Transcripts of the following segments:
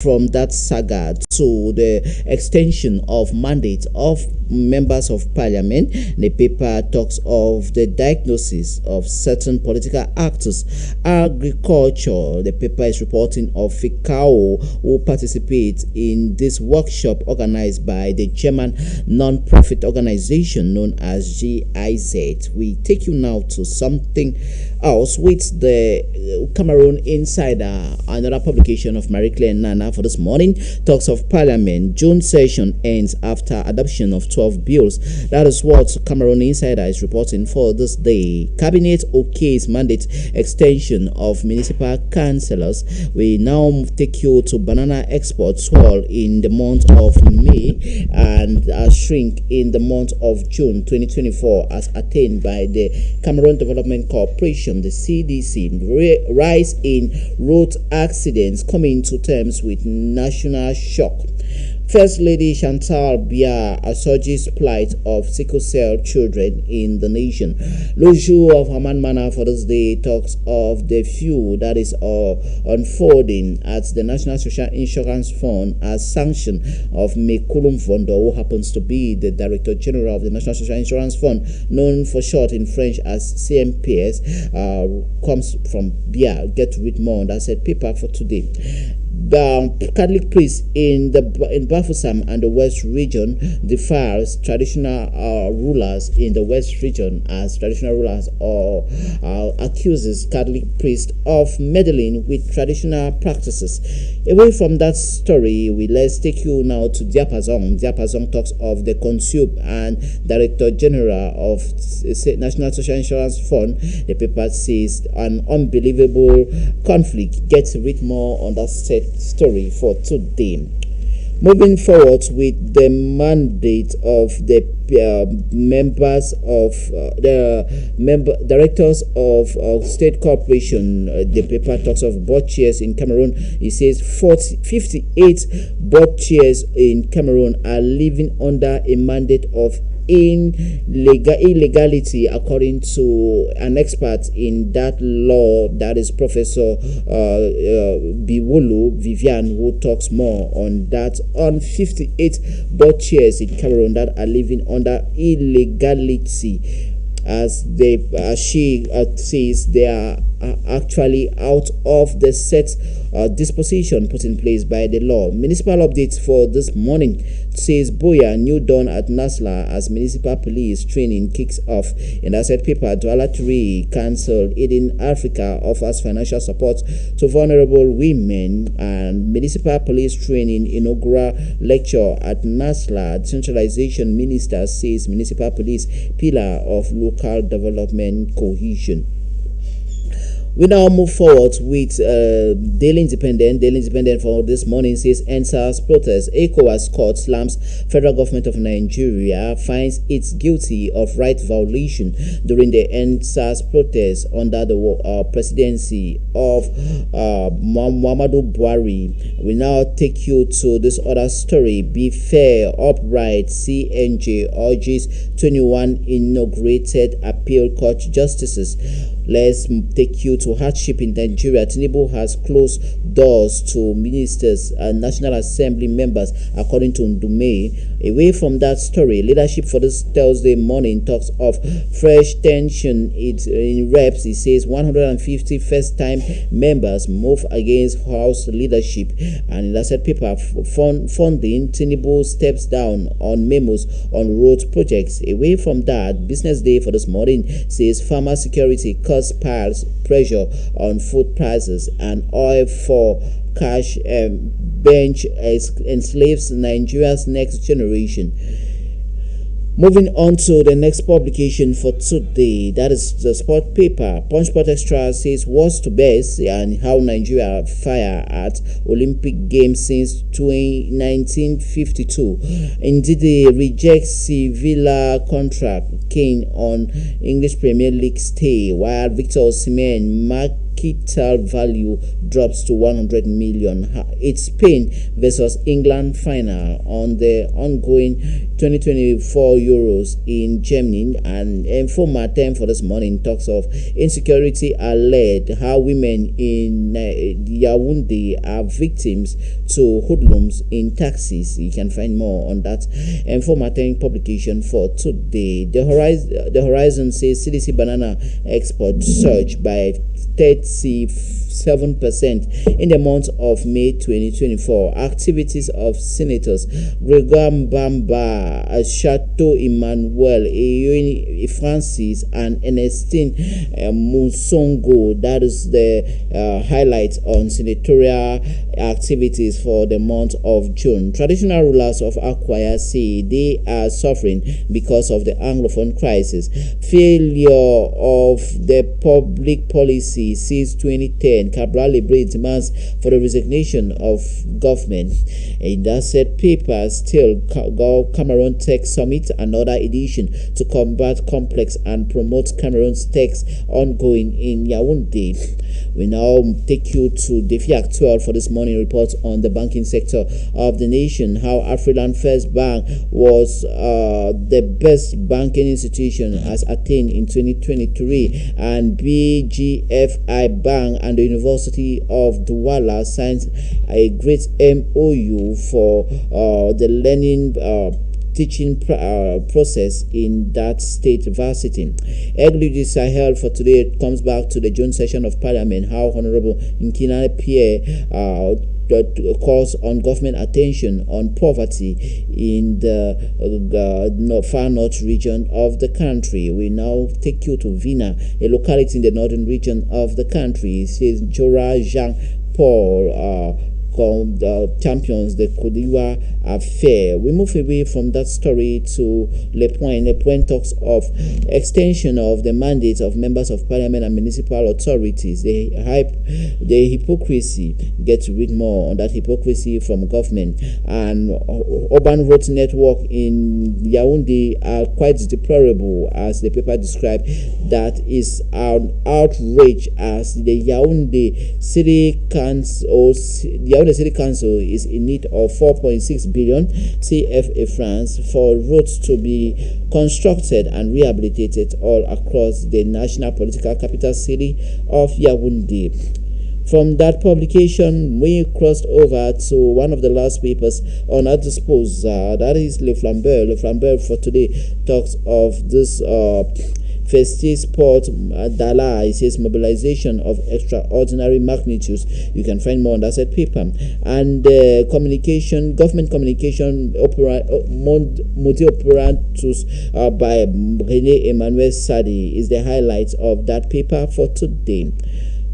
from that saga to the extension of mandate of members of parliament. The paper talks of the diagnosis of certain political actors. Agriculture, the paper is reporting of Fikao, who participates in this workshop organized by the German non-profit organization known as GIZ. We take you now to something else with the Cameroon Insider, another publication of Marie Claire Nana for this morning. Talks of Parliament. June session ends after adoption of 12 bills. That is what Cameroon Insider is reporting for this day. Cabinet okays mandate extension of municipal councillors. We now take you to banana exports fall in the month of May and shrink in the month of June 2024 as attained by the Cameroon Development Corporation, the CDC. Rise in road accidents coming to terms with national shock. First Lady Chantal Biya assuages plight of sickle cell children in the nation. Loju of Haman Manor for this day talks of the feud that is unfolding at the National Social Insurance Fund as sanction of Mekulum Vondo, who happens to be the Director General of the National Social Insurance Fund, known for short in French as CMPS, comes from Biya. Get to read more on that said paper for today. The Catholic priest in Bafoussam and the West region defies traditional rulers in the West region as traditional rulers or accuses Catholic priest of meddling with traditional practices. Away from that story, let's take you now to Diapason. Diapason talks of the Consub and Director General of National Social Insurance Fund. The paper says an unbelievable conflict. Get to read more on that set story for today. Moving forward with the mandate of the members of directors of state corporation, the paper talks of board chairs in Cameroon. It says 58 board chairs in Cameroon are living under a mandate of illegality, according to an expert in that law, that is Professor Biwolu Vivian, who talks more on that. On 58 board chairs in Cameroon that are living under illegality, as she says they are actually out of the set disposition put in place by the law. Municipal updates for this morning says Boya new dawn at Nasla as municipal police training kicks off. In that said paper, Douala 3 Council Aiding Africa offers financial support to vulnerable women, and municipal police training inaugural lecture at Nasla. Decentralization minister says municipal police pillar of local development cohesion. We now move forward with Daily Independent. Daily Independent for this morning says ENSA's protest. ECOWAS court slams federal government of Nigeria, finds it guilty of right violation during the ENSA's protest under the presidency of Muhammadu Buhari. We now take you to this other story. Be fair, upright. CNJ urges 21 inaugurated appeal court justices. Let's take you to hardship in Nigeria. Tinubu has closed doors to ministers and National Assembly members, according to Ndume. Away from that story, leadership for this Thursday morning talks of fresh tension in reps. It says 150 first-time members move against House leadership. And in that said paper, funding, Tinubu steps down on memos on road projects. Away from that, business day for this morning says farmer security piles pressure on food prices, and oil for cash bench enslaves Nigeria's next generation. Moving on to the next publication for today, that is the sport paper. Punch Sport Extra says worst to best and how Nigeria fire at Olympic Games since 1952. Indeed, rejects Sevilla contract, Kane on English Premier League stay, while Victor Osimhen marking capital value drops to 100 million. It's Spain versus England final on the ongoing 2024 Euros in Germany. And Informa 10 for this morning talks of insecurity alert, how women in Yaoundé are victims to hoodlums in taxis. You can find more on that Informa 10 publication for today. The Horizon says CDC banana export surged by 37% in the month of May 2024. Activities of Senators Gregor Mbamba, Chateau Emmanuel, Francis, and Ernestine Musongo. That is the highlight on senatorial activities for the month of June. Traditional rulers of Akwaya say they are suffering because of the Anglophone crisis. Failure of the public policy since 2010. Cabral Libre demands for the resignation of government. In that said paper, still Cameroon Tech Summit, another edition to combat complex and promote Cameroon's techs ongoing in Yaoundé. We now take you to Defi Actual for this morning report on the banking sector of the nation, how Afriland First Bank was the best banking institution as attained in 2023, and BGFI Bank and the University of Douala signed a great MOU for the learning teaching process in that state varsity. Eglugi Sahel for today comes back to the June session of Parliament, how Honorable Nkina Pierre calls on government attention on poverty in the far north region of the country. We now take you to Vina, a locality in the northern region of the country. It says Jora Jean Paul champions the Kodiwa affair. We move away from that story to Le Point. Le Point talks of extension of the mandates of members of parliament and municipal authorities. The hypocrisy. Get to read more on that hypocrisy from government. And urban road network in Yaoundé are quite deplorable, as the paper described. That is an outrage, as the Yaoundé City Council the City Council is in need of 4.6 billion CFA francs for roads to be constructed and rehabilitated all across the national political capital city of Yaoundé. From that publication, we crossed over to one of the last papers on our disposal. That is Le Flambeur. Le Flambeur for today talks of this Festive Sport Dala. It says mobilization of extraordinary magnitudes. You can find more on that said paper. And government communication Modi Operatus by René Emmanuel Sadi is the highlight of that paper for today.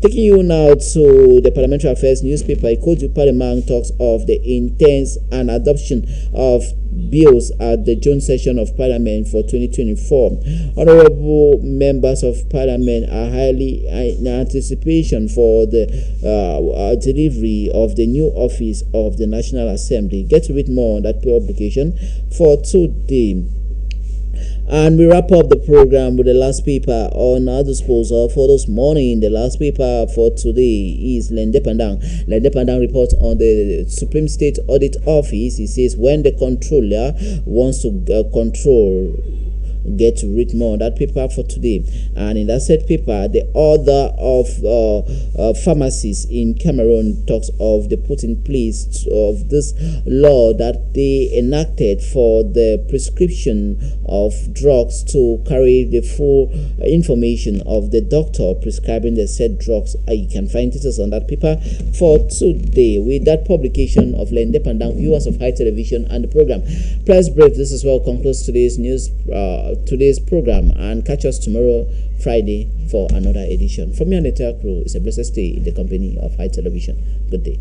Taking you now to the Parliamentary Affairs newspaper, Code du Parlement talks of the intense and adoption of bills at the June session of Parliament for 2024. Honorable members of Parliament are highly in anticipation for the delivery of the new office of the National Assembly. Get to read more on that publication for today. And we wrap up the program with the last paper on our disposal for this morning. The last paper for today is L'Indépendant. L'Indépendant reports on the Supreme State Audit Office. It says when the controller wants to control. Get to read more on that paper for today. And in that said paper, the order of pharmacies in Cameroon talks of the put in place of this law that they enacted for the prescription of drugs to carry the full information of the doctor prescribing the said drugs. You can find details on that paper for today. With that publication of L'Indépendant, viewers of High Television and the program Press Brief, this is well concludes today's news. Today's program, and catch us tomorrow Friday for another edition. From me and the entire crew, it's a blessed stay in the company of High Television. Good day.